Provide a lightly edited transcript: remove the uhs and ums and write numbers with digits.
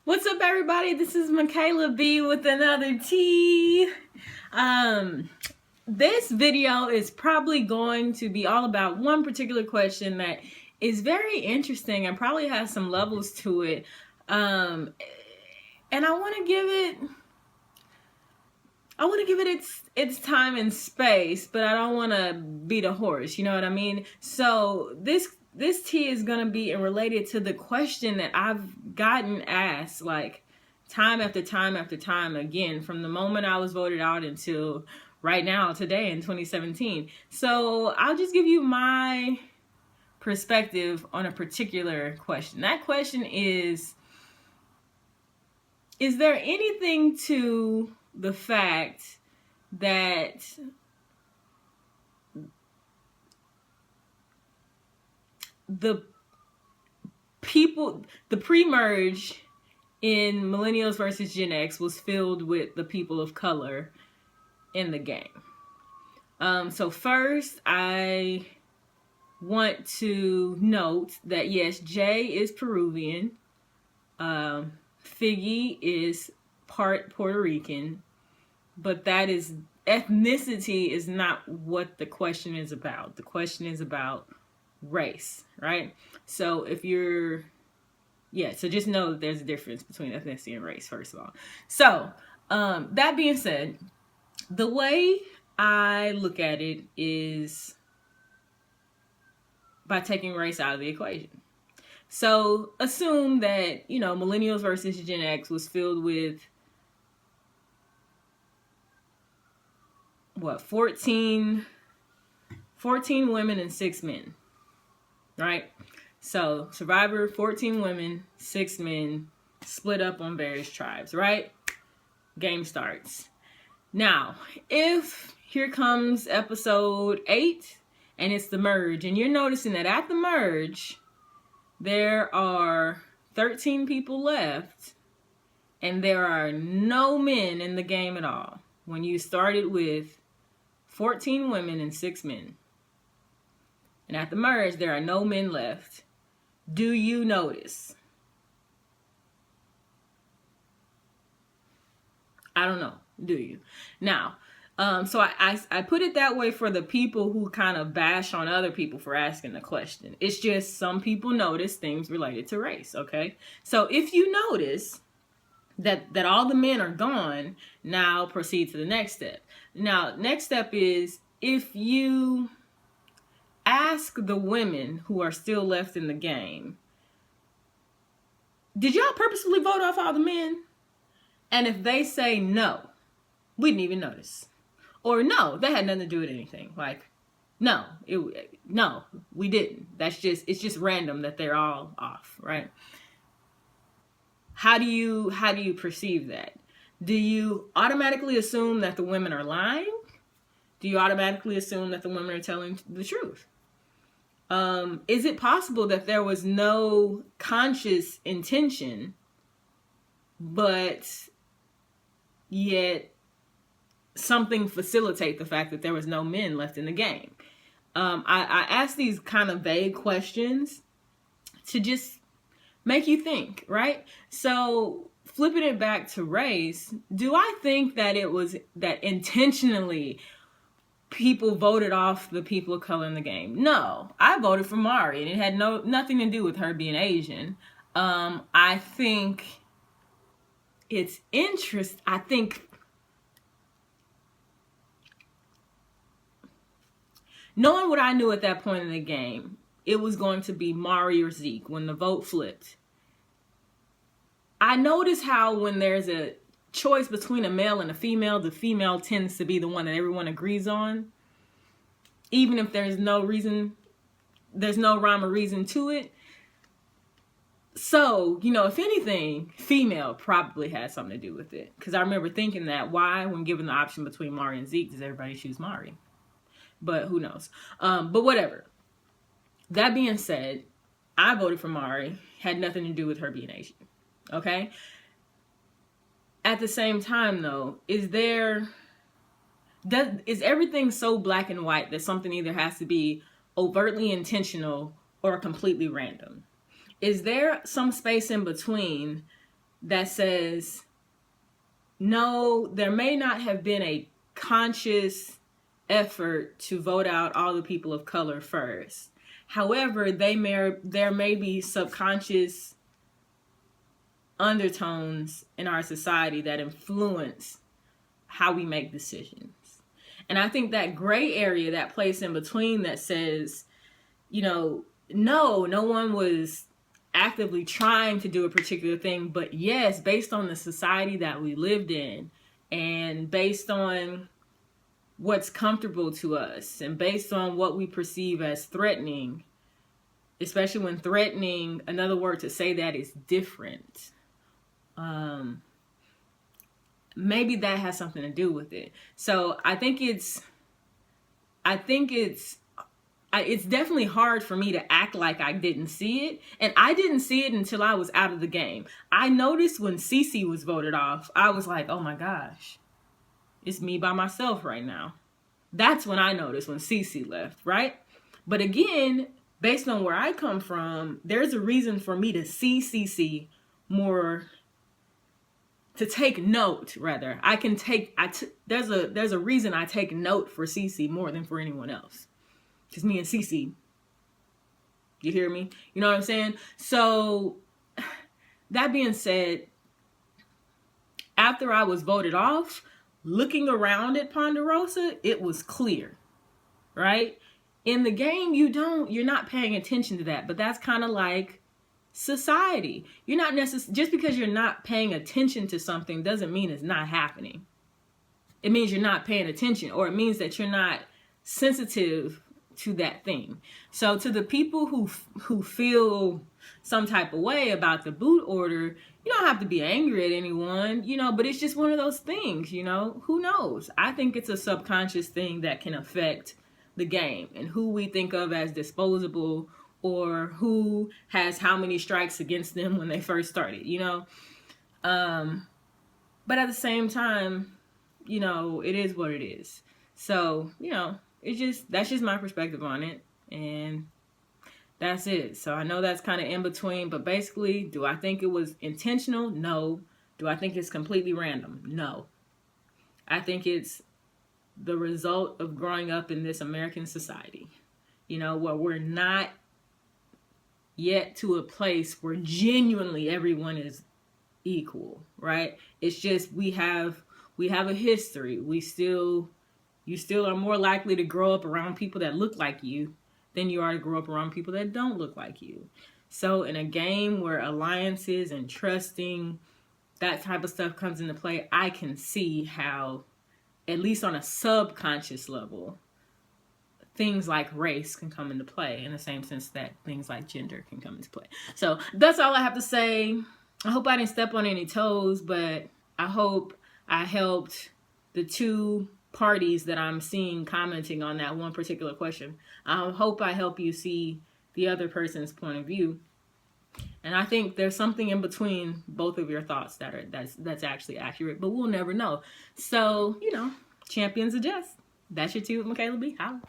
What's up, everybody? This is Michaela B with another T. This video is probably going to be all about one particular question that is very interesting and probably has some levels to it. And I want to give it its time and space, but I don't want to beat a horse. You know what I mean? So this tea is going to be related to the question that I've gotten asked like time after time after time again from the moment I was voted out until right now, today in 2017. So I'll just give you my perspective on a particular question. That question is there anything to the fact that the pre-merge in Millennials versus Gen X was filled with the people of color in the game? So first, I want to note that yes, Jay is Peruvian. Figgy is part Puerto Rican, but ethnicity is not what the question is about. The question is about race, right? So so just know that there's a difference between ethnicity and race, first of all. So that being said, the way I look at it is by taking race out of the equation. So assume that, Millennials versus Gen X was filled with 14 women and 6 men, right? So Survivor, 14 women, 6 men, split up on various tribes, right? Game starts. Now, if here comes episode 8 and it's the merge, and you're noticing that at the merge, there are 13 people left and there are no men in the game at all. When you started with 14 women and 6 men. And at the merge, there are no men left. Do you notice? I don't know. Do you? Now, so I put it that way for the people who kind of bash on other people for asking the question. It's just some people notice things related to race, okay? So if you notice that all the men are gone, now proceed to the next step. Now, next step is if you ask the women who are still left in the game, did y'all purposefully vote off all the men? And if they say no, we didn't even notice. Or no, that had nothing to do with anything. Like, no, we didn't. It's just random that they're all off, right? How do you perceive that? Do you automatically assume that the women are lying? Do you automatically assume that the women are telling the truth? Is it possible that there was no conscious intention, but yet something facilitate the fact that there was no men left in the game? I ask these kind of vague questions to just make you think, right? So flipping it back to race, do I think that it was that intentionally people voted off the people of color in the game? No, I voted for Mari, and it had nothing to do with her being Asian. I think it's interest. I think knowing what I knew at that point in the game, it was going to be Mari or Zeke when the vote flipped. I notice how when there's a choice between a male and a female, the female tends to be the one that everyone agrees on, even if there's no rhyme or reason to it. So, if anything, female probably had something to do with it. Because I remember thinking that, why, when given the option between Mari and Zeke, does everybody choose Mari? But who knows? But whatever. That being said, I voted for Mari. Had nothing to do with her being Asian. Okay? At the same time, though, is everything so black and white that something either has to be overtly intentional or completely random? Is there some space in between that says, no, there may not have been a conscious effort to vote out all the people of color first. However, there may be subconscious undertones in our society that influence how we make decisions. And I think that gray area, that place in between that says, no one was actively trying to do a particular thing, but yes, based on the society that we lived in, and based on what's comfortable to us, and based on what we perceive as threatening, especially when threatening, another word to say that is different. Maybe that has something to do with it. So I think it's definitely hard for me to act like I didn't see it. And I didn't see it until I was out of the game. I noticed when Cece was voted off, I was like, oh my gosh, it's me by myself right now. That's when I noticed when Cece left, right? But again, based on where I come from, there's a reason for me to see Cece more, to take note, rather. There's a reason I take note for Cece more than for anyone else. Because me and Cece, you hear me? You know what I'm saying? So, that being said, after I was voted off, looking around at Ponderosa, it was clear, right? In the game, you're not paying attention to that, but that's kind of like society. You're not just because you're not paying attention to something doesn't mean it's not happening. It means you're not paying attention, or it means that you're not sensitive to that thing. So to the people who feel some type of way about the boot order, you don't have to be angry at anyone, but it's just one of those things, who knows? I think it's a subconscious thing that can affect the game and who we think of as disposable, or who has how many strikes against them when they first started, but at the same time, it is what it is. So, that's just my perspective on it, and that's it. So I know that's kind of in between, but basically, do I think it was intentional? No. Do I think it's completely random? No. I think it's the result of growing up in this American society, where we're not yet to a place where genuinely everyone is equal, right? It's just we have a history. You still are more likely to grow up around people that look like you than you are to grow up around people that don't look like you. So in a game where alliances and trusting, that type of stuff comes into play, I can see how, at least on a subconscious level, things like race can come into play, in the same sense that things like gender can come into play. So that's all I have to say. I hope I didn't step on any toes, but I hope I helped the two parties that I'm seeing commenting on that one particular question. I hope I help you see the other person's point of view. And I think there's something in between both of your thoughts that's actually accurate, but we'll never know. So, champions adjust. That's your tea with Michaela B. Holla.